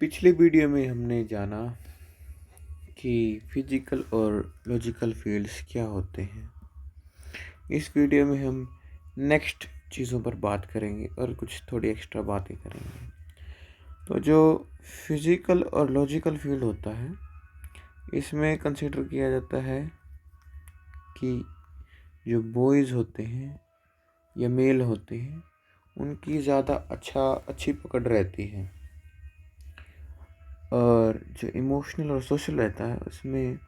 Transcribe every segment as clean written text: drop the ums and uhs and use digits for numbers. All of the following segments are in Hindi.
पिछले वीडियो में हमने जाना कि फिजिकल और लॉजिकल फील्ड्स क्या होते हैं। इस वीडियो में हम नेक्स्ट चीज़ों पर बात करेंगे और कुछ थोड़ी एक्स्ट्रा बातें करेंगे। तो जो फिजिकल और लॉजिकल फील्ड होता है, इसमें कंसिडर किया जाता है कि जो बॉयज़ होते हैं या मेल होते हैं, उनकी ज़्यादा अच्छी पकड़ रहती है। और जो इमोशनल और सोशल रहता है, उसमें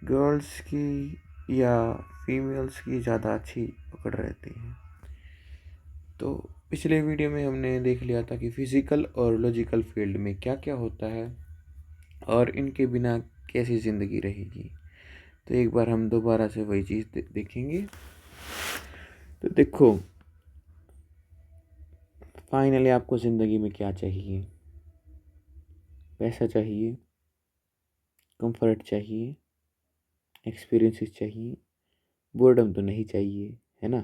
गर्ल्स की या फीमेल्स की ज़्यादा अच्छी पकड़ रहती है। तो पिछले वीडियो में हमने देख लिया था कि फिज़िकल और लॉजिकल फील्ड में क्या क्या होता है और इनके बिना कैसी ज़िंदगी रहेगी। तो एक बार हम दोबारा से वही चीज़ देखेंगे। तो देखो, फाइनली आपको ज़िंदगी में क्या चाहिए? पैसा चाहिए, कंफर्ट चाहिए, एक्सपीरियंसेस चाहिए, बोर्डम तो नहीं चाहिए, है ना?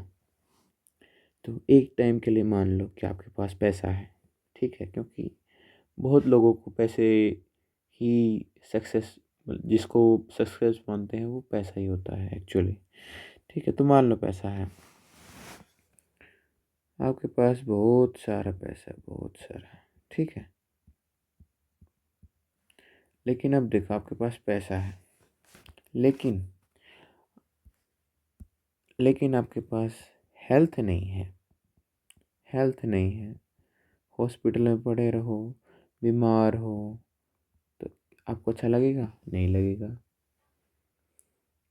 तो एक टाइम के लिए मान लो कि आपके पास पैसा है, ठीक है? क्योंकि बहुत लोगों को पैसे ही सक्सेस, जिसको सक्सेस मानते हैं, वो पैसा ही होता है एक्चुअली। ठीक है, तो मान लो पैसा है, आपके पास बहुत सारा पैसा, बहुत सारा, ठीक है। लेकिन अब देखो, आपके पास पैसा है, लेकिन लेकिन आपके पास हेल्थ नहीं है। हेल्थ नहीं है, हॉस्पिटल में पड़े रहो, बीमार हो, तो आपको अच्छा लगेगा? नहीं लगेगा।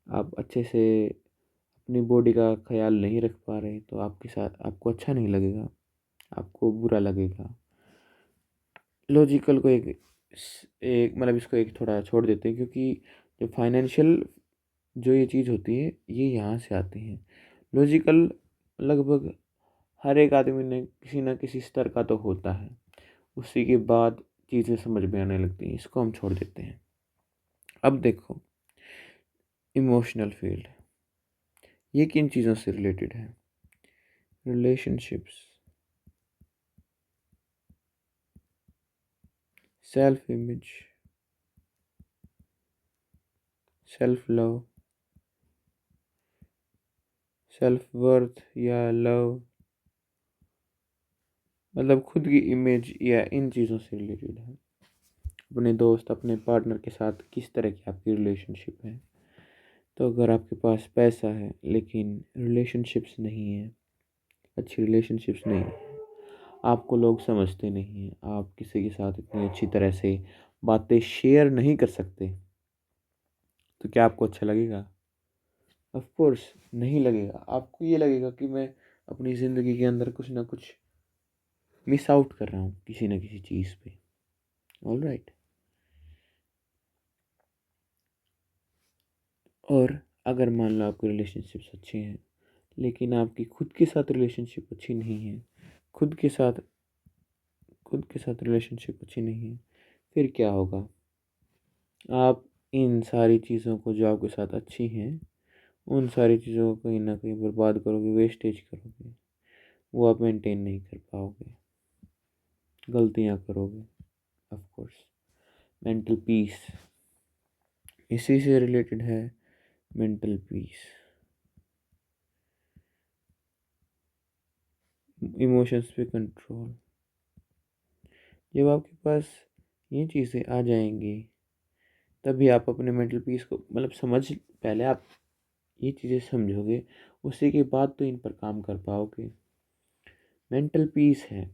आप अच्छे से अपनी बॉडी का ख्याल नहीं रख पा रहे, तो आपके साथ आपको अच्छा नहीं लगेगा, आपको बुरा लगेगा। लॉजिकल को एक एक मतलब इसको एक थोड़ा छोड़ देते हैं, क्योंकि जो फाइनेंशियल जो ये चीज़ होती है, ये यहाँ से आती है। लॉजिकल लगभग हर एक आदमी ने किसी ना किसी स्तर का तो होता है, उसी के बाद चीज़ें समझ में आने लगती हैं। इसको हम छोड़ देते हैं। अब देखो, इमोशनल फील्ड, ये किन चीज़ों से रिलेटेड है? Relationships, self image, self love, self worth या लव, मतलब खुद की इमेज या इन चीज़ों से रिलेटेड है। अपने दोस्त, अपने पार्टनर के साथ किस तरह की आपकी रिलेशनशिप है। तो अगर आपके पास पैसा है लेकिन रिलेशनशिप्स नहीं है, अच्छी रिलेशनशिप्स नहीं है, आपको लोग समझते नहीं हैं, आप किसी के साथ इतनी अच्छी तरह से बातें शेयर नहीं कर सकते, तो क्या आपको अच्छा लगेगा? ऑफ कोर्स नहीं लगेगा। आपको ये लगेगा कि मैं अपनी ज़िंदगी के अंदर कुछ ना कुछ मिस आउट कर रहा हूँ किसी न किसी चीज़ पे। All right. और अगर मान लो आपके रिलेशनशिप्स अच्छे हैं, लेकिन आपकी खुद के साथ रिलेशनशिप अच्छी नहीं है, खुद के साथ खुद के साथ रिलेशनशिप अच्छी नहीं है, फिर क्या होगा? आप इन सारी चीज़ों को जो आपके साथ अच्छी हैं, उन सारी चीज़ों को कहीं ना कहीं बर्बाद करोगे, वेस्टेज करोगे, वो आप मेंटेन नहीं कर पाओगे, गलतियाँ करोगे। ऑफ कोर्स, मेंटल पीस, इसी से रिलेटेड है मेंटल पीस। इमोशंस पे कंट्रोल, जब आपके पास ये चीज़ें आ जाएंगी, तभी आप अपने मेंटल पीस को मतलब पहले आप ये चीज़ें समझोगे, उसी के बाद तो इन पर काम कर पाओगे। मेंटल पीस है,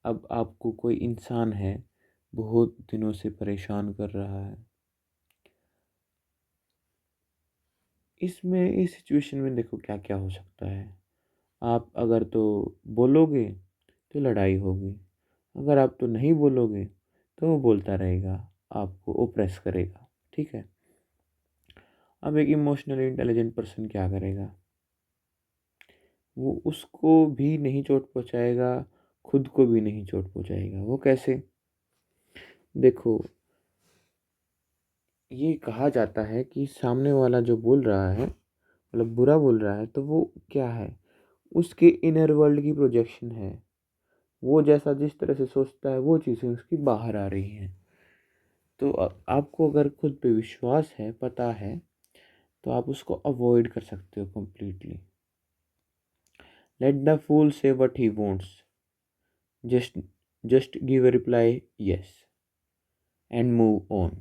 अब आपको कोई इंसान है, बहुत दिनों से परेशान कर रहा है। इस सिचुएशन में देखो क्या क्या हो सकता है। आप अगर तो बोलोगे तो लड़ाई होगी, अगर आप तो नहीं बोलोगे तो वो बोलता रहेगा, आपको ओप्रेस करेगा। ठीक है। अब एक इमोशनली इंटेलिजेंट पर्सन क्या करेगा? वो उसको भी नहीं चोट पहुंचाएगा, खुद को भी नहीं चोट पहुंचाएगा। वो कैसे? देखो, ये कहा जाता है कि सामने वाला जो बोल रहा है, मतलब बुरा बोल रहा है, तो वो क्या है? उसके इनर वर्ल्ड की प्रोजेक्शन है। वो जैसा जिस तरह से सोचता है वो चीज़ें उसकी बाहर आ रही हैं। तो आपको अगर खुद पे विश्वास है, पता है, तो आप उसको अवॉइड कर सकते हो कंप्लीटली। लेट द फूल से what he wants, just just give a reply yes and move on.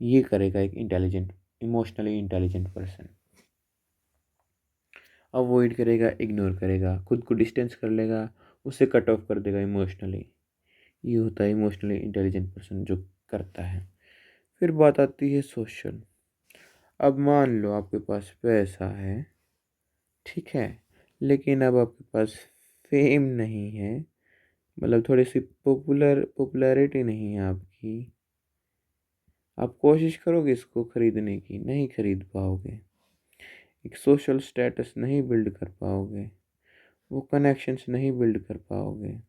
ये करेगा एक intelligent, emotionally intelligent person. Avoid करेगा, इग्नोर करेगा, खुद को डिस्टेंस कर लेगा, उसे कट ऑफ कर देगा इमोशनली। ये होता है इमोशनली इंटेलिजेंट पर्सन जो करता है। फिर बात आती है सोशल। अब मान लो आपके पास पैसा है, ठीक है, लेकिन अब आपके पास फेम नहीं है, मतलब थोड़ी सी पॉपुलैरिटी नहीं है आपकी। आप कोशिश करोगे इसको खरीदने की, नहीं खरीद पाओगे। एक सोशल स्टेटस नहीं बिल्ड कर पाओगे, वो कनेक्शंस नहीं बिल्ड कर पाओगे,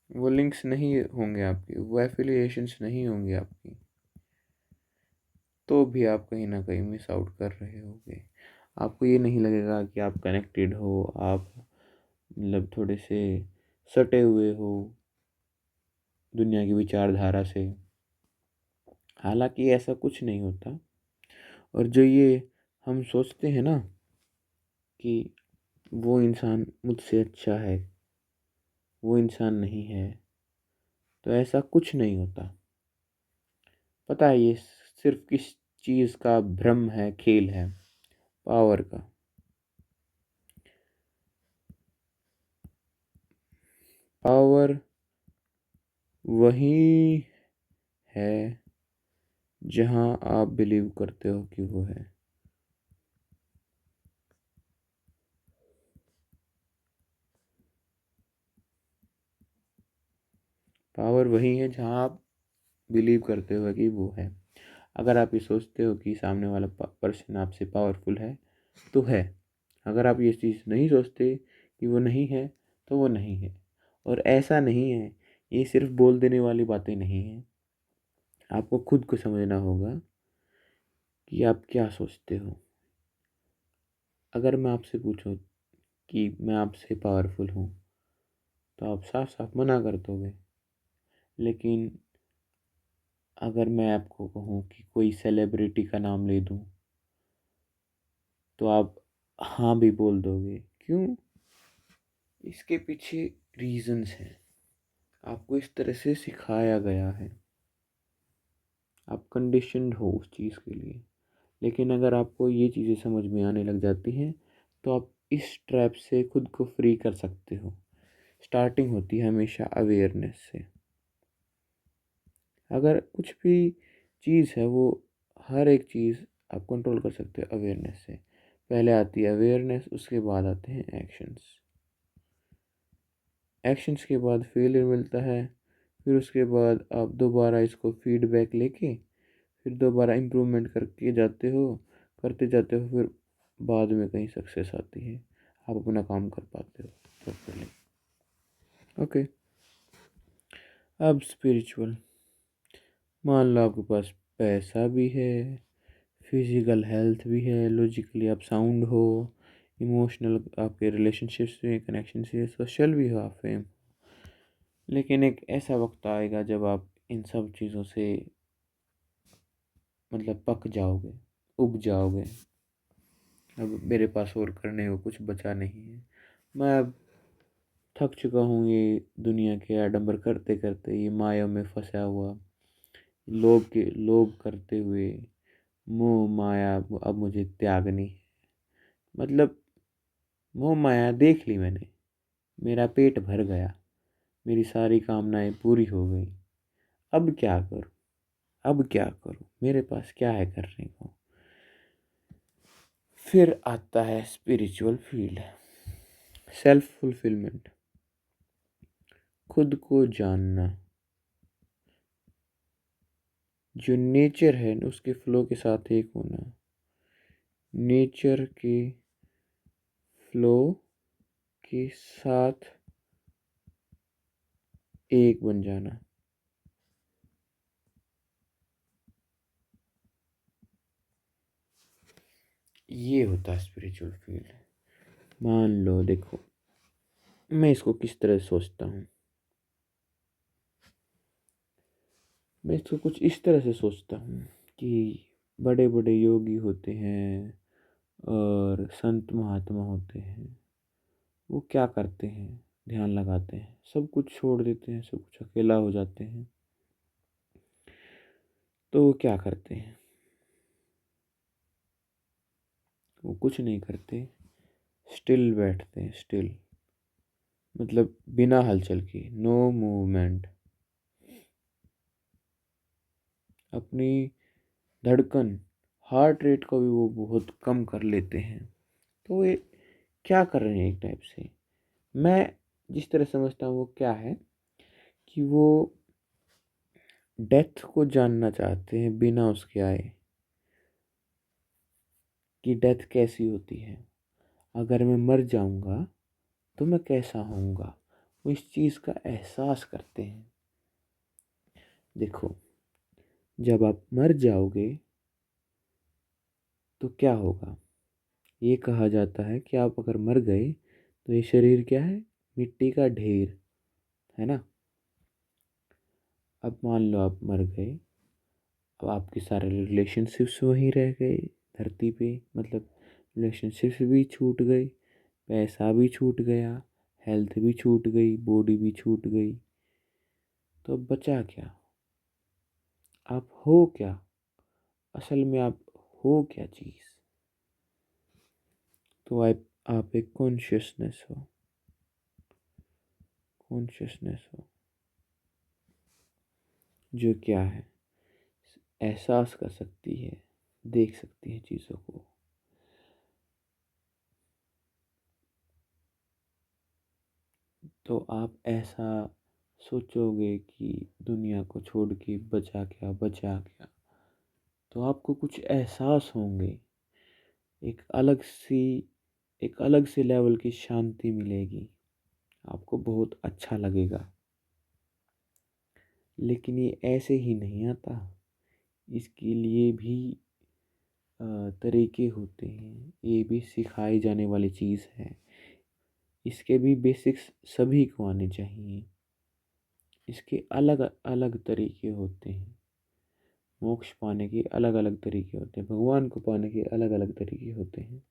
वो लिंक्स नहीं होंगे आपके, वो एफिलिएशंस नहीं होंगे आपकी। तो भी आप कहीं ना कहीं मिस आउट कर रहे होगे। आपको ये नहीं लगेगा कि आप कनेक्टेड हो, आप मतलब थोड़े से सटे हुए हो दुनिया की विचारधारा से। हालांकि ऐसा कुछ नहीं होता। और जो ये हम सोचते हैं ना कि वो इंसान मुझसे अच्छा है, वो इंसान नहीं है, तो ऐसा कुछ नहीं होता। पता है ये सिर्फ किस चीज़ का भ्रम है, खेल है, पावर का। पावर वही है जहां आप बिलीव करते हो कि वो है। पावर वही है जहां आप बिलीव करते हो कि वो है। अगर आप ये सोचते हो कि सामने वाला पर्सन आपसे पावरफुल है, तो है। अगर आप ये चीज़ नहीं सोचते कि वो नहीं है, तो वो नहीं है। और ऐसा नहीं है, ये सिर्फ बोल देने वाली बातें नहीं हैं। आपको खुद को समझना होगा कि आप क्या सोचते हो। अगर मैं आपसे पूछूं कि मैं आपसे पावरफुल हूँ, तो आप साफ साफ मना कर दोगे। लेकिन अगर मैं आपको कहूँ कि कोई सेलिब्रिटी का नाम ले दूँ, तो आप हाँ भी बोल दोगे। क्यों? इसके पीछे रीजंस हैं। आपको इस तरह से सिखाया गया है, आप कंडीशनड हो उस चीज़ के लिए। लेकिन अगर आपको ये चीज़ें समझ में आने लग जाती हैं, तो आप इस ट्रैप से खुद को फ्री कर सकते हो। स्टार्टिंग होती है हमेशा अवेयरनेस से। अगर कुछ भी चीज़ है, वो हर एक चीज़ आप कंट्रोल कर सकते हो अवेयरनेस से। पहले आती है अवेयरनेस, उसके बाद आते हैं एक्शंस। एक्शंस के बाद फेलियर मिलता है, फिर उसके बाद आप दोबारा इसको फीडबैक लेके फिर दोबारा इम्प्रूवमेंट करके जाते हो, करते जाते हो, फिर बाद में कहीं सक्सेस आती है, आप अपना काम कर पाते हो प्रॉपरली। ओके। अब स्पिरिचुअल। मान लो आपके पास पैसा भी है, फिजिकल हेल्थ भी है, लॉजिकली आप साउंड हो, इमोशनल आपके रिलेशनशिप्स में कनेक्शन से, सोशल भी हो आप, फेम। लेकिन एक ऐसा वक्त आएगा जब आप इन सब चीज़ों से मतलब पक जाओगे, उब जाओगे। अब मेरे पास और करने को कुछ बचा नहीं है, मैं अब थक चुका हूँ ये दुनिया के आडंबर करते करते, ये माया में फंसा हुआ, लोभ करते हुए, मोह माया अब मुझे त्यागनी है। मतलब मोह माया देख ली मैंने, मेरा पेट भर गया, मेरी सारी कामनाएं पूरी हो गई। अब क्या करूं? अब क्या करूं? मेरे पास क्या है करने को? फिर आता है स्पिरिचुअल फील्ड। सेल्फ फुलफिलमेंट, खुद को जानना, जो नेचर है उसके फ्लो के साथ एक होना, नेचर के फ्लो के साथ एक बन जाना। ये होता है स्पिरिचुअल फील्ड। मान लो, देखो, मैं इसको किस तरह सोचता हूँ। मैं इसको कुछ इस तरह से सोचता हूँ कि बड़े बड़े योगी होते हैं और संत महात्मा होते हैं। वो क्या करते हैं? ध्यान लगाते हैं, सब कुछ छोड़ देते हैं, सब कुछ अकेला हो जाते हैं। तो वो क्या करते हैं? वो कुछ नहीं करते, स्टिल बैठते हैं। स्टिल मतलब बिना हलचल के, नो मूवमेंट। अपनी धड़कन, हार्ट रेट को भी वो बहुत कम कर लेते हैं। तो ये क्या कर रहे हैं? एक टाइप से मैं जिस तरह समझता हूँ वो क्या है कि वो डेथ को जानना चाहते हैं बिना उसके आए, कि डेथ कैसी होती है, अगर मैं मर जाऊंगा तो मैं कैसा होऊंगा। वो इस चीज़ का एहसास करते हैं। देखो, जब आप मर जाओगे तो क्या होगा? ये कहा जाता है कि आप अगर मर गए तो ये शरीर क्या है? मिट्टी का ढेर है ना। अब मान लो आप मर गए, अब आपके सारे रिलेशनशिप्स वहीं रह गए धरती पे, मतलब रिलेशनशिप्स भी छूट गई, पैसा भी छूट गया, हेल्थ भी छूट गई, बॉडी भी छूट गई। तो अब बचा क्या? आप हो क्या? असल में आप हो क्या चीज़? तो आप एक कॉन्शियसनेस हो। कॉन्शियसनेस हो जो क्या है? एहसास कर सकती है, देख सकती है चीज़ों को। तो आप ऐसा सोचोगे कि दुनिया को छोड़ के बचा क्या, बचा क्या। तो आपको कुछ एहसास होंगे, एक अलग सी एक अलग से लेवल की शांति मिलेगी, आपको बहुत अच्छा लगेगा। लेकिन ये ऐसे ही नहीं आता, इसके लिए भी तरीके होते हैं, ये भी सिखाई जाने वाली चीज़ है। इसके भी बेसिक्स सभी को आने चाहिए। इसके अलग अलग तरीके होते हैं। मोक्ष पाने के अलग अलग तरीके होते हैं, भगवान को पाने के अलग अलग तरीके होते हैं।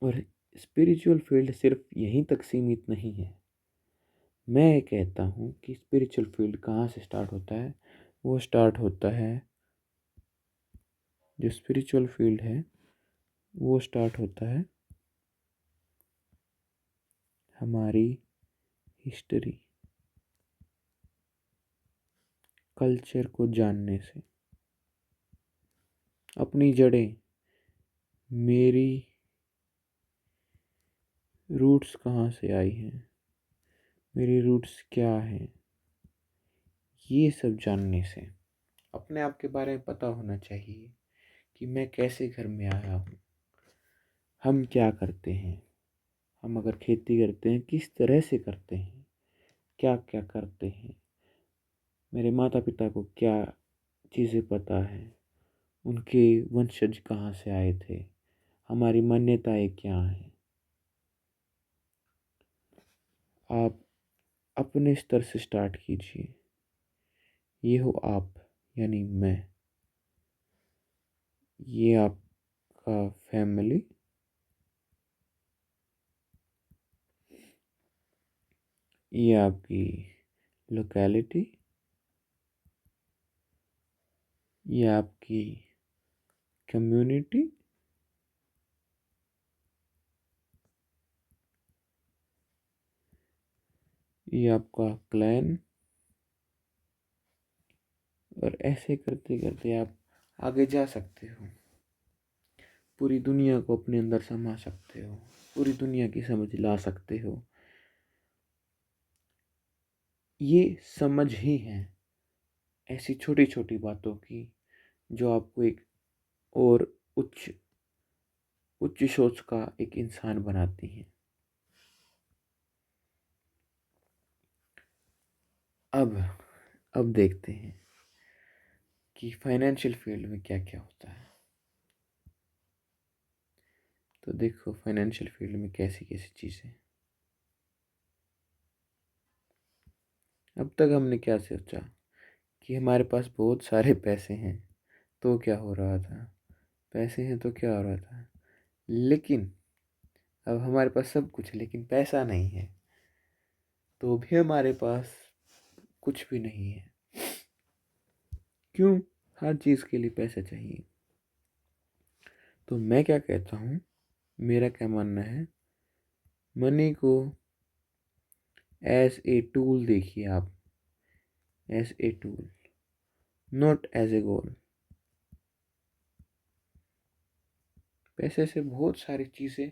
और स्पिरिचुअल फील्ड सिर्फ यहीं तक सीमित नहीं है। मैं कहता हूँ कि स्पिरिचुअल फील्ड कहाँ से स्टार्ट होता है? वो स्टार्ट होता है, जो स्पिरिचुअल फील्ड है वो स्टार्ट होता है हमारी हिस्ट्री, कल्चर को जानने से। अपनी जड़ें, मेरी रूट्स कहाँ से आई हैं, मेरी रूट्स क्या हैं, ये सब जानने से। अपने आप के बारे में पता होना चाहिए कि मैं कैसे घर में आया हूँ, हम क्या करते हैं, हम अगर खेती करते हैं किस तरह से करते हैं, क्या क्या करते हैं, मेरे माता पिता को क्या चीज़ें पता है, उनके वंशज कहाँ से आए थे, हमारी मान्यताएं क्या हैं। आप अपने स्तर से स्टार्ट कीजिए। ये हो आप, यानी मैं, ये आपका फैमिली, ये आपकी लोकेलिटी, ये आपकी कम्युनिटी, ये आपका क्लैन। और ऐसे करते करते आप आगे जा सकते हो, पूरी दुनिया को अपने अंदर समा सकते हो, पूरी दुनिया की समझ ला सकते हो। ये समझ ही है ऐसी छोटी छोटी बातों की जो आपको एक और उच्च उच्च सोच का एक इंसान बनाती हैं। अब अब देखते हैं कि फाइनेंशियल फील्ड में क्या क्या होता है। तो देखो फाइनेंशियल फील्ड में कैसी कैसी चीज़ें। अब तक हमने क्या सोचा कि हमारे पास बहुत सारे पैसे हैं तो क्या हो रहा था, पैसे हैं तो क्या हो रहा था। लेकिन अब हमारे पास सब कुछ है लेकिन पैसा नहीं है, तो भी हमारे पास कुछ भी नहीं है। क्यों? हर चीज़ के लिए पैसा चाहिए। तो मैं क्या कहता हूँ, मेरा क्या मानना है, मनी को एज ए टूल देखिए आप, as a tool, not as a goal. पैसे से बहुत सारी चीज़ें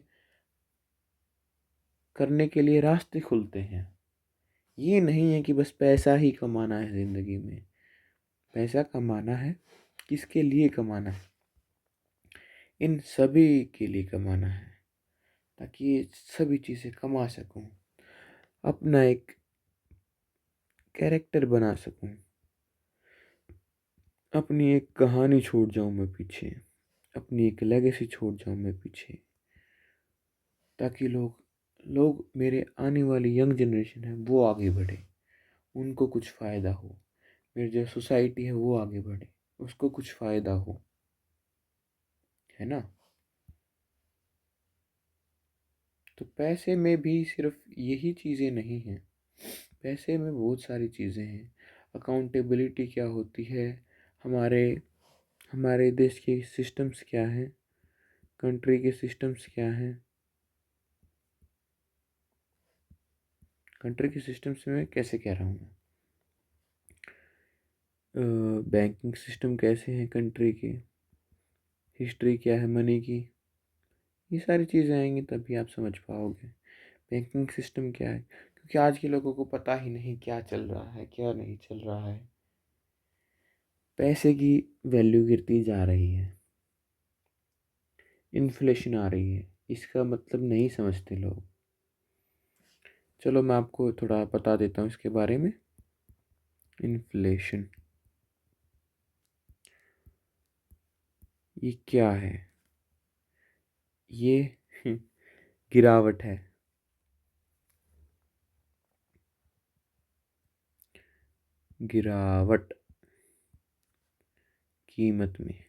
करने के लिए रास्ते खुलते हैं। ये नहीं है कि बस पैसा ही कमाना है ज़िंदगी में। पैसा कमाना है, किसके लिए कमाना है? इन सभी के लिए कमाना है, ताकि ये सभी चीज़ें कमा सकूं, अपना एक कैरेक्टर बना सकूं, अपनी एक कहानी छोड़ जाऊं मैं पीछे, अपनी एक लेगेसी छोड़ जाऊं मैं पीछे, ताकि लोग लोग मेरे आने वाली यंग जनरेशन है वो आगे बढ़े, उनको कुछ फ़ायदा हो। मेरी जो सोसाइटी है वो आगे बढ़े, उसको कुछ फ़ायदा हो, है ना। तो पैसे में भी सिर्फ यही चीज़ें नहीं हैं, पैसे में बहुत सारी चीज़ें हैं। अकाउंटेबिलिटी क्या होती है, हमारे हमारे देश के सिस्टम्स क्या हैं, कंट्री के सिस्टम्स क्या हैं। कंट्री के सिस्टम्स में कैसे कह रहा हूँ, बैंकिंग सिस्टम कैसे हैं कंट्री के, हिस्ट्री क्या है मनी की, ये सारी चीज़ें आएंगी तभी आप समझ पाओगे बैंकिंग सिस्टम क्या है। क्योंकि आज के लोगों को पता ही नहीं क्या चल रहा है क्या नहीं चल रहा है। पैसे की वैल्यू गिरती जा रही है, इन्फ्लेशन आ रही है, इसका मतलब नहीं समझते लोग। चलो मैं आपको थोड़ा बता देता हूँ इसके बारे में। इन्फ्लेशन ये क्या है? ये गिरावट है, गिरावट कीमत में।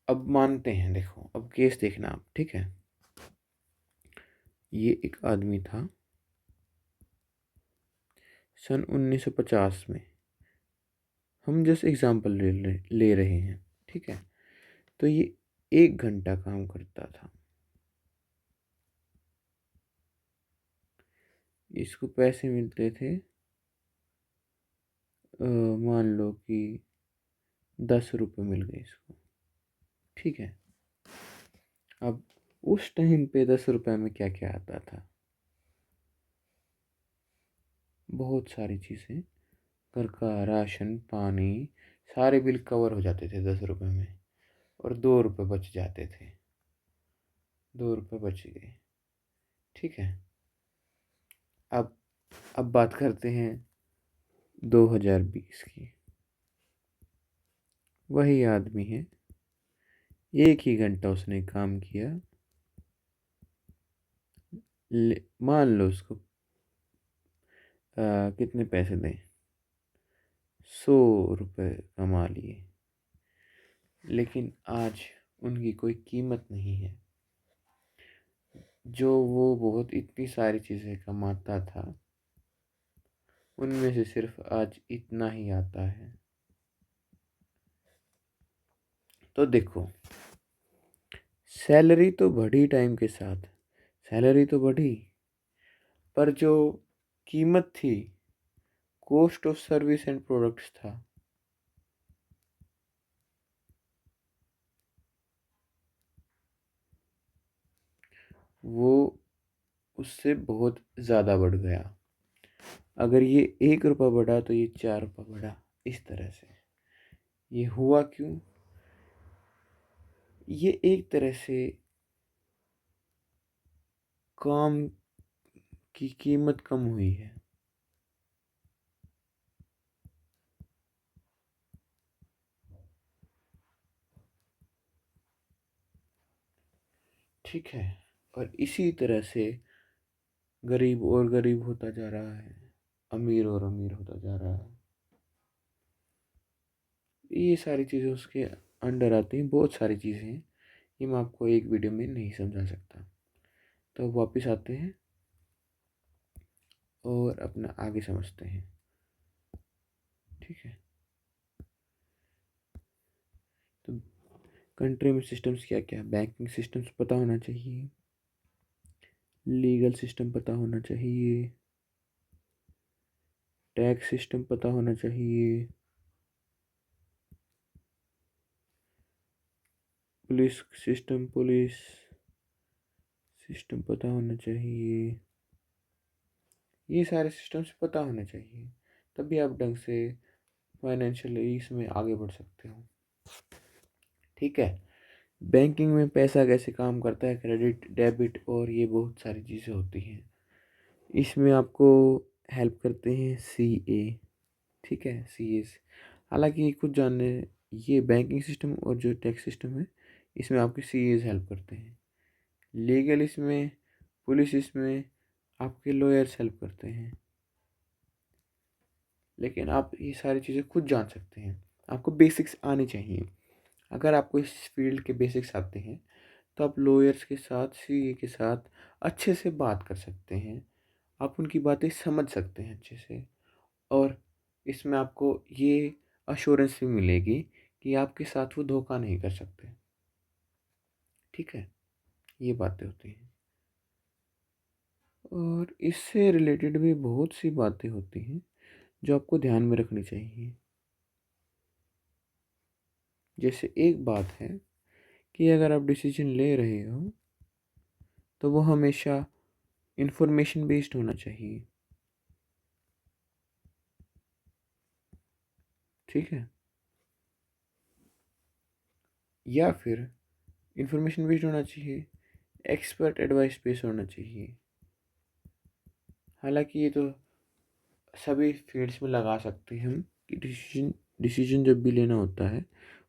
अब मानते हैं, देखो अब केस देखना आप, ठीक है। ये एक आदमी था सन 1950 में, हम जस्ट एग्जांपल ले रहे हैं, ठीक है। तो ये 1 घंटा काम करता था, इसको पैसे मिलते थे मान लो कि 10 रुपये मिल गए इसको, ठीक है। अब उस टाइम पे 10 रुपये में क्या क्या आता था, बहुत सारी चीज़ें, घर का राशन पानी सारे बिल कवर हो जाते थे 10 रुपये में, और 2 रुपये बच जाते थे, 2 रुपये बच गए, ठीक है। अब अब बात करते हैं 2020 की। वही आदमी है, 1 ही घंटा उसने काम किया, मान लो उसको कितने पैसे दें, 100 रुपये कमा लिए, लेकिन आज उनकी कोई कीमत नहीं है। जो वो बहुत इतनी सारी चीज़ें कमाता था, उनमें से सिर्फ आज इतना ही आता है। तो देखो, सैलरी तो बढ़ी टाइम के साथ, सैलरी तो बढ़ी, पर जो कीमत थी, cost of service and products था, वो उससे बहुत ज़्यादा बढ़ गया। अगर ये 1 रुपया बढ़ा तो ये 4 रुपया बढ़ा, इस तरह से। ये हुआ क्यों? ये एक तरह से काम की कीमत कम हुई है। ठीक है। और इसी तरह से गरीब और गरीब होता जा रहा है, अमीर और अमीर होता जा रहा है। ये सारी चीज़ें उसके अंडर आती हैं, बहुत सारी चीज़ें हैं, ये मैं आपको एक वीडियो में नहीं समझा सकता। तो अब वापस आते हैं और अपना आगे समझते हैं। ठीक है। तो कंट्री में सिस्टम्स क्या क्या है? बैंकिंग सिस्टम्स पता होना चाहिए, लीगल सिस्टम पता होना चाहिए, टैक्स सिस्टम पता होना चाहिए, पुलिस सिस्टम पता होना चाहिए। ये सारे सिस्टम्स पता होने चाहिए, तभी आप ढंग से फाइनेंशियली इसमें आगे बढ़ सकते हो। ठीक है। बैंकिंग में पैसा कैसे काम करता है, क्रेडिट, डेबिट और ये बहुत सारी चीज़ें होती हैं। इसमें आपको हेल्प करते हैं CA। ठीक है, CA। हालांकि कुछ जानने, ये बैंकिंग सिस्टम और जो टैक्स सिस्टम है इसमें आपके CAs हेल्प करते हैं। लीगल इसमें, पुलिस इसमें आपके लॉयर्स हेल्प करते हैं। लेकिन आप ये सारी चीज़ें खुद जान सकते हैं, आपको बेसिक्स आनी चाहिए। अगर आपको इस फील्ड के बेसिक्स आते हैं तो आप लॉयर्स के साथ, CA के साथ अच्छे से बात कर सकते हैं, आप उनकी बातें समझ सकते हैं अच्छे से। और इसमें आपको ये अश्योरेंस भी मिलेगी कि आपके साथ वो धोखा नहीं कर सकते। ठीक है, ये बातें होती हैं। और इससे रिलेटेड भी बहुत सी बातें होती हैं जो आपको ध्यान में रखनी चाहिए। जैसे एक बात है कि अगर आप डिसीजन ले रहे हो तो वो हमेशा इंफॉर्मेशन बेस्ड होना चाहिए। ठीक है, या फिर इंफॉर्मेशन बेस्ड होना चाहिए, एक्सपर्ट एडवाइस बेस्ड होना चाहिए। हालांकि ये तो सभी फील्ड्स में लगा सकते हैं हम कि डिसीजन डिसीजन जब भी लेना होता है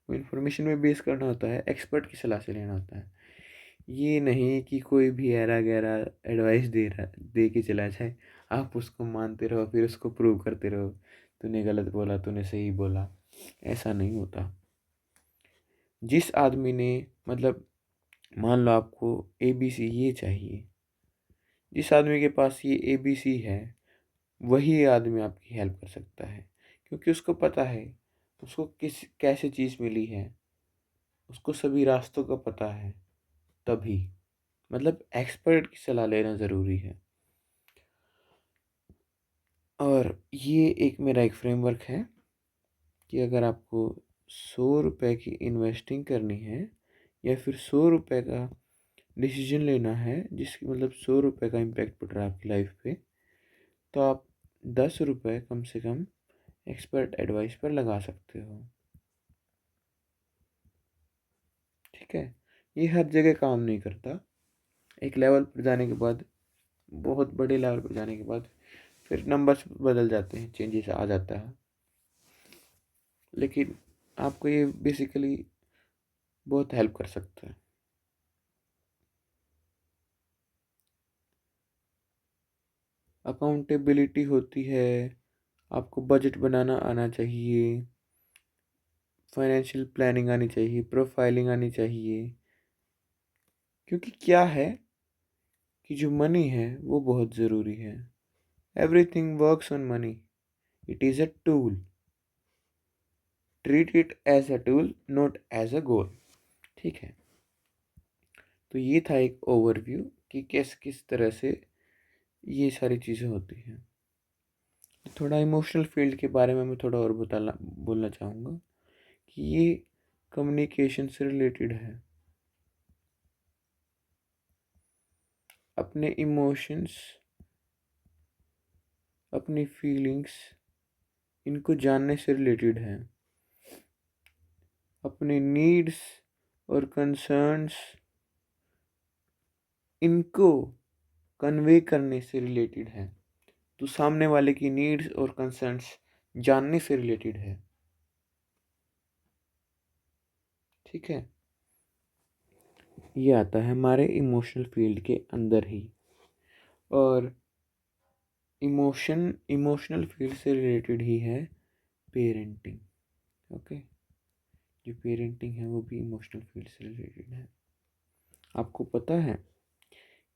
वो इन्फॉर्मेशन में बेस करना होता है, एक्सपर्ट की सलाह से लेना होता है। ये नहीं कि कोई भी ऐरा गैरा एडवाइस दे के चला जाए, आप उसको मानते रहो, फिर उसको प्रूव करते रहो, तूने गलत बोला, तूने सही बोला। ऐसा नहीं होता। जिस आदमी ने, मतलब मान लो आपको ABC ये चाहिए, जिस आदमी के पास ये ABC है वही आदमी आपकी हेल्प कर सकता है, क्योंकि उसको पता है उसको किस कैसे चीज़ मिली है, उसको सभी रास्तों का पता है। तभी, मतलब एक्सपर्ट की सलाह लेना ज़रूरी है। और ये एक मेरा एक फ्रेमवर्क है कि अगर आपको 100 रुपये की इन्वेस्टिंग करनी है या फिर 100 रुपये का डिसीजन लेना है, जिसकी मतलब 100 रुपये का इम्पैक्ट पड़ रहा है आपकी लाइफ पे, तो आप 10 रुपये कम से कम एक्सपर्ट एडवाइस पर लगा सकते हो। ठीक है, ये हर जगह काम नहीं करता। एक लेवल पर जाने के बाद, बहुत बड़े लेवल पर जाने के बाद फिर नंबर्स बदल जाते हैं, चेंजेस आ जाता है। लेकिन आपको ये बेसिकली बहुत हेल्प कर सकता है। अकाउंटेबिलिटी होती है, आपको बजट बनाना आना चाहिए, फाइनेंशियल प्लानिंग आनी चाहिए, प्रोफाइलिंग आनी चाहिए। क्योंकि क्या है कि जो मनी है वो बहुत ज़रूरी है। Everything works on money, it is a tool, treat it as a tool not as a goal. ठीक है। तो ये था एक ओवरव्यू कि किस तरह से ये सारी चीज़ें होती हैं। थोड़ा इमोशनल फील्ड के बारे में मैं थोड़ा और बोलना चाहूँगा कि ये कम्युनिकेशन से रिलेटेड है। अपने इमोशंस, अपनी फीलिंग्स, इनको जानने से रिलेटेड है। अपने नीड्स और कंसर्न्स, इनको कन्वे करने से रिलेटेड है। तो सामने वाले की नीड्स और कंसर्न्स जानने से रिलेटेड है। ठीक है। ये आता है हमारे इमोशनल फील्ड के अंदर ही। और इमोशनल फील्ड से रिलेटेड ही है पेरेंटिंग। ओके, जो पेरेंटिंग है वो भी इमोशनल फील्ड से रिलेटेड है। आपको पता है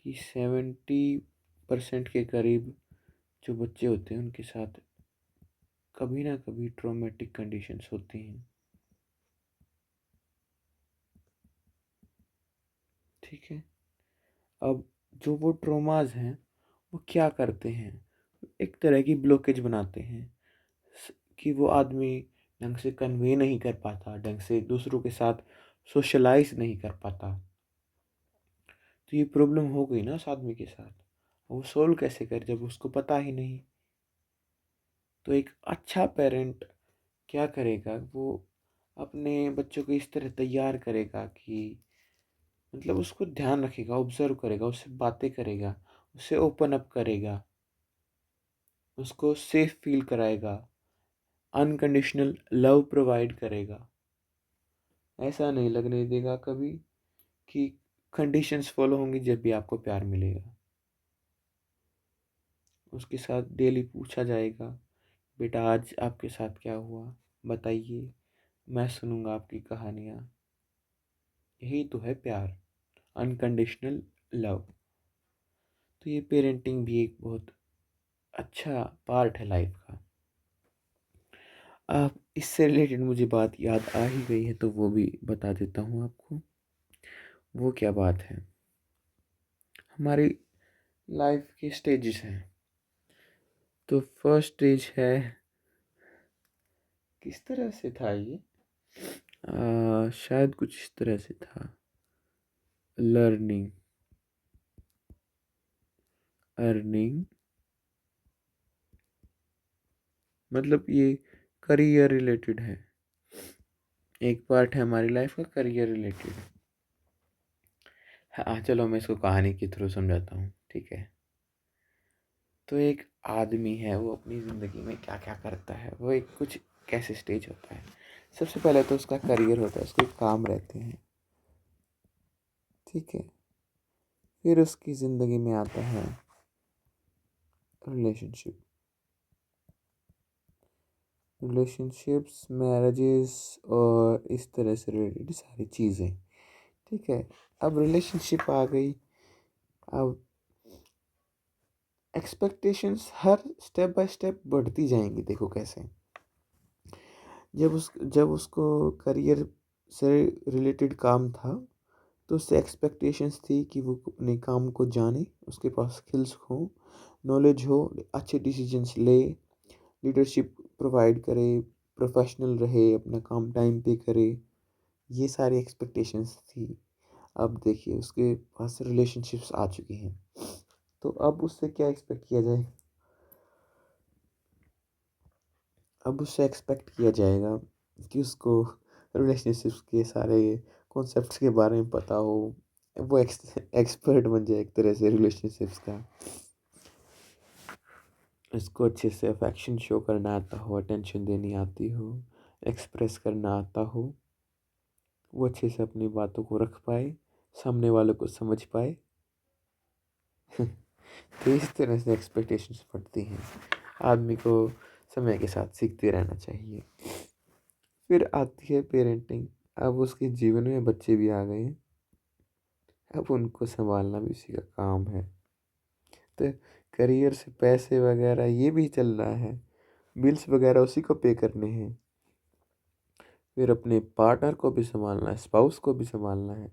कि 70% के करीब जो बच्चे होते हैं उनके साथ कभी ना कभी ट्रॉमेटिक कंडीशंस होती हैं। ठीक है, अब जो वो ट्रोमाज हैं वो क्या करते हैं, एक तरह की ब्लॉकेज बनाते हैं कि वो आदमी ढंग से कन्वे नहीं कर पाता, ढंग से दूसरों के साथ सोशलाइज नहीं कर पाता। तो ये प्रॉब्लम हो गई ना उस आदमी के साथ, वो सोल्व कैसे कर जब उसको पता ही नहीं। तो एक अच्छा पेरेंट क्या करेगा, वो अपने बच्चों को इस तरह तैयार करेगा कि मतलब उसको ध्यान रखेगा, ऑब्जर्व करेगा, उससे बातें करेगा, उससे ओपन अप करेगा, उसको सेफ फील कराएगा, अनकंडीशनल लव प्रोवाइड करेगा। ऐसा नहीं लगने देगा कभी कि कंडीशंस फॉलो होंगी जब भी आपको प्यार मिलेगा। उसके साथ डेली पूछा जाएगा, बेटा आज आपके साथ क्या हुआ, बताइए, मैं सुनूंगा आपकी कहानियाँ। यही तो है प्यार, अनकंडीशनल लव। तो ये पेरेंटिंग भी एक बहुत अच्छा पार्ट है लाइफ का। आप इससे रिलेटेड मुझे बात याद आ ही गई है तो वो भी बता देता हूँ आपको। वो क्या बात है, हमारी लाइफ के स्टेजेस हैं। तो फर्स्ट स्टेज है, किस तरह से था ये, शायद कुछ इस तरह से था, लर्निंग, अर्निंग, मतलब ये करियर रिलेटेड है। एक पार्ट है हमारी लाइफ का करियर रिलेटेड। हाँ चलो मैं इसको कहानी के थ्रू समझाता हूँ, ठीक है। तो एक आदमी है, वो अपनी ज़िंदगी में क्या क्या करता है, वो एक कुछ कैसे स्टेज होता है। सबसे पहले तो उसका करियर होता है, उसके काम रहते हैं, ठीक है। फिर उसकी ज़िंदगी में आता है रिलेशनशिप, रिलेशनशिप्स, मैरिजेस और इस तरह से रिलेटेड सारी चीज़ें, ठीक है। अब रिलेशनशिप आ गई, अब expectations her step by step बढ़ती जाएंगी। देखो कैसे, जब उसको करियर से रिलेटेड काम था तो उससे एक्सपेक्टेशंस थी कि वो अपने काम को जाने, उसके पास स्किल्स हो, नॉलेज हो, अच्छे डिसीजंस ले, लीडरशिप प्रोवाइड करे, प्रोफेशनल रहे, अपना काम टाइम पे करे। ये सारी एक्सपेक्टेशंस थी। अब देखिए उसके पास रिलेशनशिप्स आ चुकी हैं, तो अब उससे क्या एक्सपेक्ट किया जाए, अब उससे एक्सपेक्ट किया जाएगा कि उसको रिलेशनशिप्स के सारे कॉन्सेप्ट्स के बारे में पता हो, वो एक्सपर्ट बन जाए एक तरह से रिलेशनशिप्स का। इसको अच्छे से अफेक्शन शो करना आता हो, अटेंशन देनी आती हो, एक्सप्रेस करना आता हो, वो अच्छे से अपनी बातों को रख पाए, सामने वालों को समझ पाए। तो इस तरह से एक्सपेक्टेशंस बढ़ती हैं। आदमी को समय के साथ सीखते रहना चाहिए। फिर आती है पेरेंटिंग। अब उसके जीवन में बच्चे भी आ गए हैं, अब उनको संभालना भी उसी का काम है। तो करियर से पैसे वगैरह ये भी चल रहा है, बिल्स वगैरह उसी को पे करने हैं। फिर अपने पार्टनर को भी संभालना है, स्पाउस को भी संभालना है।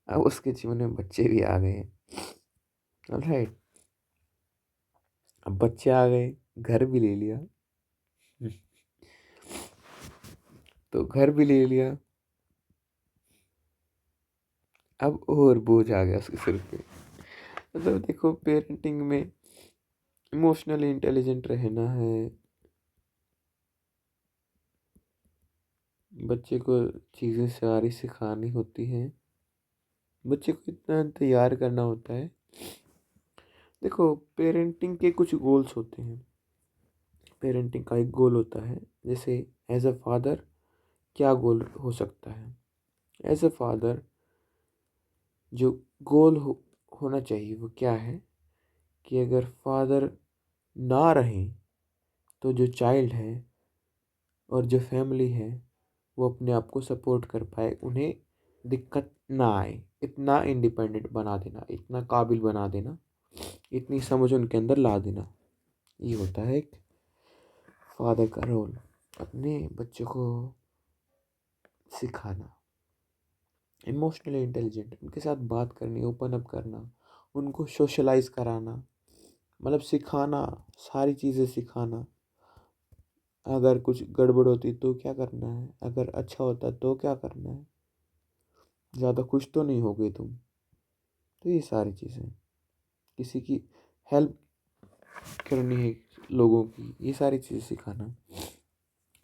अब उसके जीवन में बच्चे भी आ गए हैं, ऑलराइट। अब बच्चे आ गए, घर भी ले लिया, तो घर भी ले लिया, अब और बोझ आ गया उसके सिर पे। मतलब देखो पेरेंटिंग में इमोशनली इंटेलिजेंट रहना है, बच्चे को चीज़ें सारी सिखानी होती हैं, बच्चे को इतना तैयार करना होता है। देखो पेरेंटिंग के कुछ गोल्स होते हैं। पेरेंटिंग का एक गोल होता है, जैसे एज अ फादर क्या गोल हो सकता है। एज अ फादर जो गोल होना चाहिए वो क्या है कि अगर फादर ना रहे तो जो चाइल्ड है और जो फैमिली है वो अपने आप को सपोर्ट कर पाए, उन्हें दिक्कत ना आए। इतना इंडिपेंडेंट बना देना, इतना काबिल बना देना, इतनी समझ उनके अंदर ला देना, ये होता है एक फादर का रोल। अपने बच्चों को सिखाना, इमोशनली इंटेलिजेंट, उनके साथ बात करनी, ओपन अप करना, उनको सोशलाइज कराना, मतलब सिखाना, सारी चीज़ें सिखाना। अगर कुछ गड़बड़ होती तो क्या करना है, अगर अच्छा होता तो क्या करना है, ज़्यादा खुश तो नहीं हो गए तुम। तो ये सारी चीज़ें, किसी की हेल्प करनी है लोगों की, ये सारी चीज़ें सिखाना।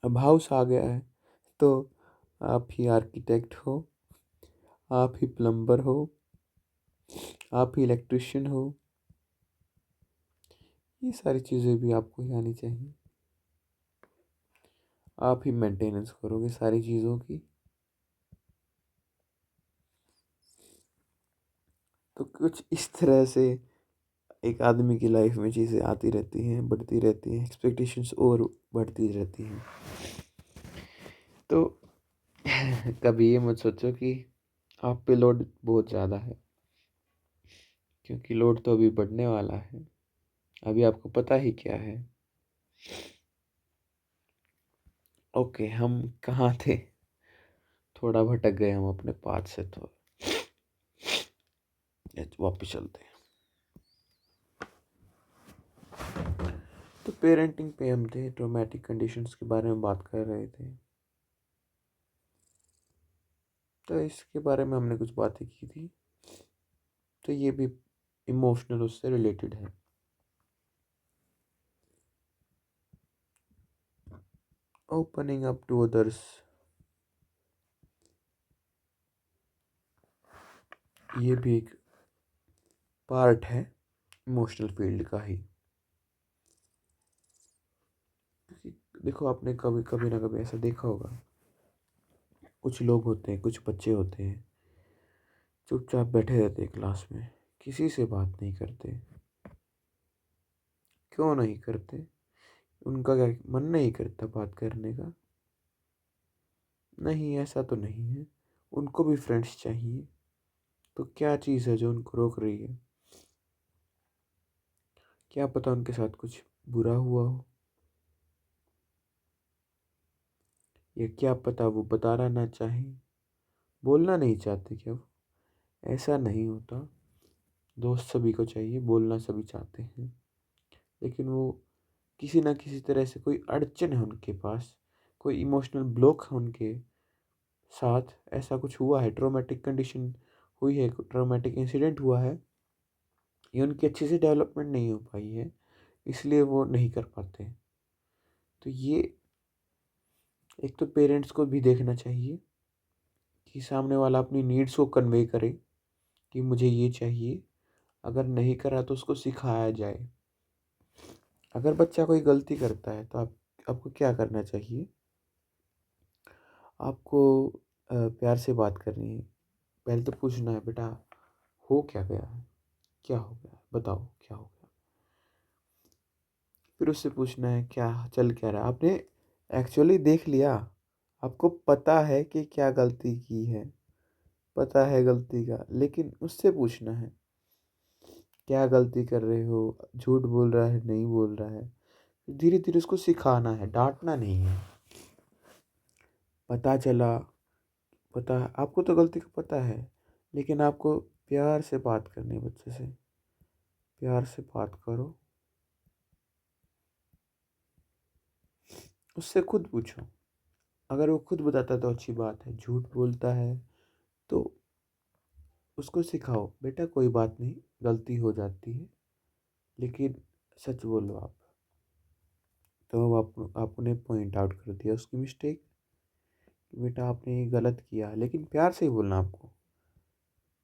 अब हाउस आ गया है तो आप ही आर्किटेक्ट हो, आप ही प्लम्बर हो, आप ही इलेक्ट्रिशियन हो, ये सारी चीज़ें भी आपको ही आनी चाहिए। आप ही मेंटेनेंस करोगे सारी चीज़ों की। तो कुछ इस तरह से एक आदमी की लाइफ में चीज़ें आती रहती हैं, बढ़ती रहती हैं, एक्सपेक्टेशंस और बढ़ती रहती हैं। तो कभी ये मत सोचो कि आप पे लोड बहुत ज़्यादा है, क्योंकि लोड तो अभी बढ़ने वाला है। अभी आपको पता ही क्या है। ओके, हम कहाँ थे? थोड़ा भटक गए हम अपने पाथ से, तो वापस चलते हैं। तो पेरेंटिंग पे हम थे, ट्रॉमेटिक कंडीशंस के बारे में बात कर रहे थे। तो इसके बारे में हमने कुछ बातें की थी, तो ये भी इमोशनल उससे रिलेटेड है। ओपनिंग अप टू अदर्स, ये भी एक पार्ट है इमोशनल फील्ड का ही। देखो, आपने कभी कभी ना कभी ऐसा देखा होगा, कुछ लोग होते हैं, कुछ बच्चे होते हैं, चुपचाप बैठे रहते हैं क्लास में, किसी से बात नहीं करते। क्यों नहीं करते? उनका क्या मन नहीं करता बात करने का? नहीं, ऐसा तो नहीं है। उनको भी फ्रेंड्स चाहिए। तो क्या चीज़ है जो उनको रोक रही है? क्या पता उनके साथ कुछ बुरा हुआ हो, या क्या पता वो बताना ना चाहे, बोलना नहीं चाहते क्या वो? ऐसा नहीं होता। दोस्त सभी को चाहिए, बोलना सभी चाहते हैं, लेकिन वो किसी ना किसी तरह से कोई अड़चन है उनके पास, कोई इमोशनल ब्लॉक है उनके साथ, ऐसा कुछ हुआ है, ट्रॉमेटिक कंडीशन हुई है, ट्रॉमेटिक इंसिडेंट हुआ है, ये उनकी अच्छे से डेवलपमेंट नहीं हो पाई है, इसलिए वो नहीं कर पाते। तो ये एक तो पेरेंट्स को भी देखना चाहिए कि सामने वाला अपनी नीड्स को कन्वे करे कि मुझे ये चाहिए। अगर नहीं करा तो उसको सिखाया जाए। अगर बच्चा कोई गलती करता है तो आपको क्या करना चाहिए? आपको प्यार से बात करनी है। पहले तो पूछना है, बेटा हो क्या गया है, क्या हो गया, बताओ क्या हो गया। फिर उससे पूछना है क्या चल क्या रहा है। आपने एक्चुअली देख लिया, आपको पता है कि क्या गलती की है, पता है गलती का, लेकिन उससे पूछना है क्या गलती कर रहे हो, झूठ बोल रहा है, नहीं बोल रहा है। धीरे धीरे उसको सिखाना है, डांटना नहीं है। पता चला, पता है आपको, तो गलती का पता है, लेकिन आपको प्यार से बात करनी है बच्चे से। प्यार से बात करो, उससे खुद पूछो। अगर वो खुद बताता है तो अच्छी बात है, झूठ बोलता है तो उसको सिखाओ, बेटा कोई बात नहीं, गलती हो जाती है, लेकिन सच बोलो आप। तो आपने पॉइंट आउट कर दिया उसकी मिस्टेक, बेटा आपने ये गलत किया, लेकिन प्यार से ही बोलना आपको,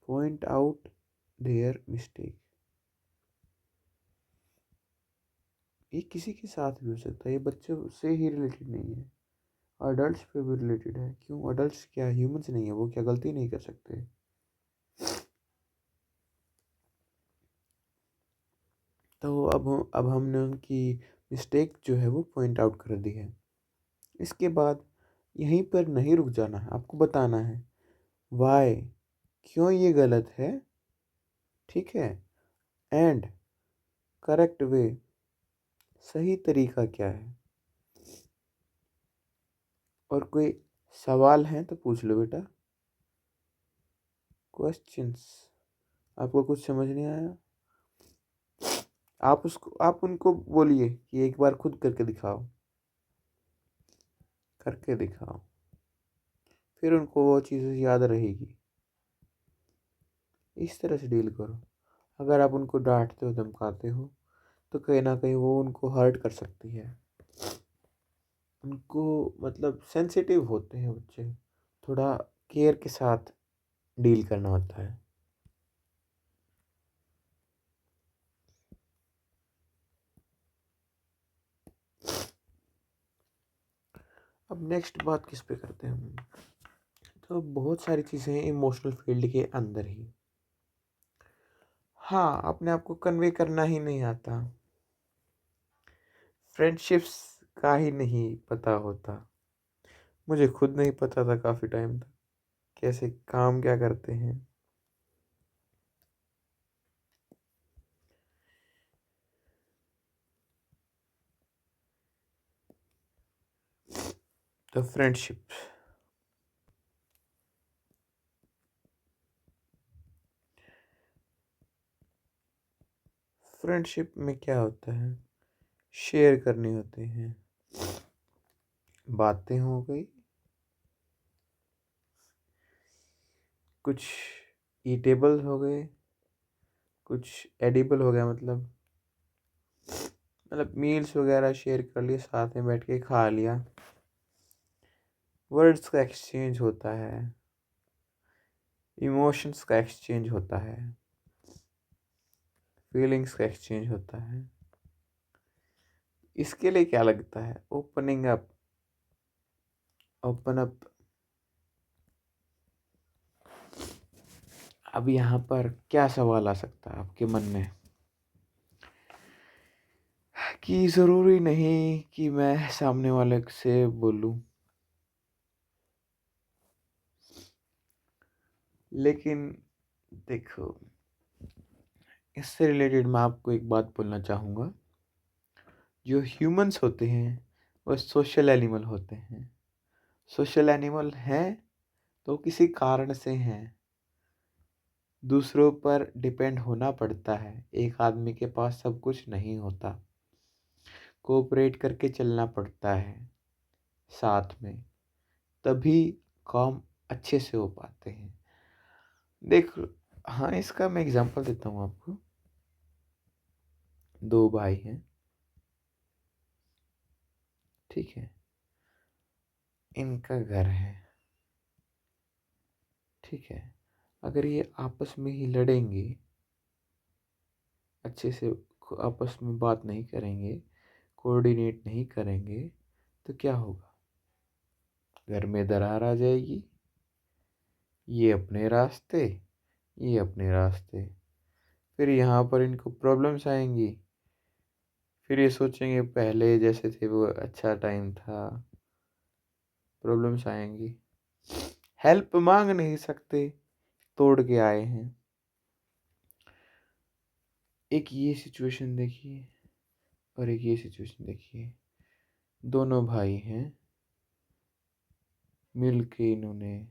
पॉइंट आउट देयर मिस्टेक। ये किसी के साथ भी हो सकता है, ये बच्चों से ही रिलेटेड नहीं है, अडल्ट पे भी रिलेटेड है। क्यों? अडल्ट क्या ह्यूमंस नहीं है वो? क्या गलती नहीं कर सकते? तो अब हमने उनकी मिस्टेक जो है वो पॉइंट आउट कर दी है। इसके बाद यहीं पर नहीं रुक जाना है, आपको बताना है वाई, क्यों ये गलत है, ठीक है, एंड करेक्ट वे, सही तरीका क्या है। और कोई सवाल है तो पूछ लो बेटा। क्वेश्चंस, आपको कुछ समझ नहीं आया, आप उनको बोलिए कि एक बार खुद करके दिखाओ, करके दिखाओ, फिर उनको वो चीज़ें याद रहेगी। इस तरह से डील करो। अगर आप उनको डांटते हो, धमकाते हो, तो कहीं ना कहीं वो उनको हर्ट कर सकती है। उनको मतलब सेंसिटिव होते हैं बच्चे, थोड़ा केयर के साथ डील करना होता है। अब नेक्स्ट बात किस पे करते हैं हम। तो बहुत सारी चीज़ें हैं इमोशनल फील्ड के अंदर ही। हाँ, अपने आप को कन्वे करना ही नहीं आता, फ्रेंडशिप्स का ही नहीं पता होता। मुझे खुद नहीं पता था काफ़ी टाइम तक कैसे काम क्या करते हैं। तो फ्रेंडशिप में क्या होता है, शेयर करने होते हैं, बातें हो गई, कुछ ईटेबल हो गए, कुछ एडिबल हो गया, मतलब मील्स वगैरह शेयर कर लिए, साथ में बैठ के खा लिया। वर्ड्स का एक्सचेंज होता है, इमोशंस का एक्सचेंज होता है, फीलिंग्स का एक्सचेंज होता है। इसके लिए क्या लगता है, ओपनिंग अप, ओपन अप। अब यहाँ पर क्या सवाल आ सकता है आपके मन में कि ज़रूरी नहीं कि मैं सामने वाले से बोलूं, लेकिन देखो, इससे रिलेटेड मैं आपको एक बात बोलना चाहूँगा। जो ह्यूमंस होते हैं वो सोशल एनिमल होते हैं। सोशल एनिमल हैं तो किसी कारण से हैं, दूसरों पर डिपेंड होना पड़ता है। एक आदमी के पास सब कुछ नहीं होता, कोऑपरेट करके चलना पड़ता है साथ में, तभी काम अच्छे से हो पाते हैं। देख, हाँ, इसका मैं एग्जांपल देता हूँ आपको। दो भाई हैं, ठीक है, इनका घर है, ठीक है। अगर ये आपस में ही लड़ेंगे, अच्छे से आपस में बात नहीं करेंगे, कोऑर्डिनेट नहीं करेंगे, तो क्या होगा, घर में दरार आ जाएगी। ये अपने रास्ते, ये अपने रास्ते, फिर यहाँ पर इनको प्रॉब्लम्स आएंगी। फिर ये सोचेंगे पहले जैसे थे वो अच्छा टाइम था, प्रॉब्लम्स आएंगी। हेल्प मांग नहीं सकते, तोड़ के आए हैं। एक ये सिचुएशन देखिए और एक ये सिचुएशन देखिए। दोनों भाई हैं, मिल के इन्होंने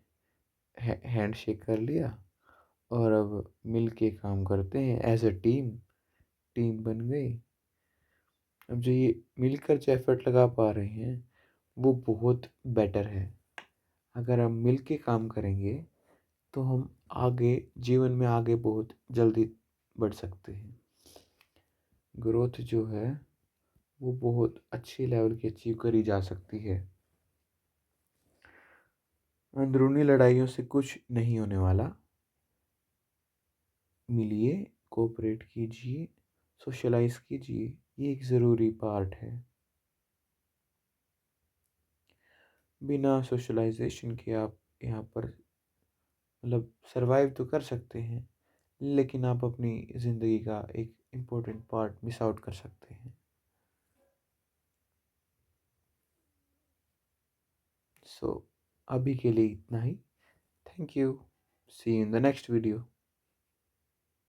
हैंड शेक कर लिया और अब मिल के काम करते हैं एज अ टीम। टीम बन गई। अब जो ये मिलकर जो एफर्ट लगा पा रहे हैं वो बहुत बेटर है। अगर हम मिल के काम करेंगे तो हम आगे जीवन में आगे बहुत जल्दी बढ़ सकते हैं। ग्रोथ जो है वो बहुत अच्छी लेवल की अचीव करी जा सकती है। अंदरूनी लड़ाइयों से कुछ नहीं होने वाला। मिलिए, कोऑपरेट कीजिए, सोशलाइज कीजिए, ये एक ज़रूरी पार्ट है। बिना सोशलाइजेशन के आप यहाँ पर सरवाइव तो कर सकते हैं, लेकिन आप अपनी ज़िंदगी का एक इम्पोर्टेंट पार्ट मिस आउट कर सकते हैं। सो अभी के लिए इतना ही। Thank you. See you in the next video.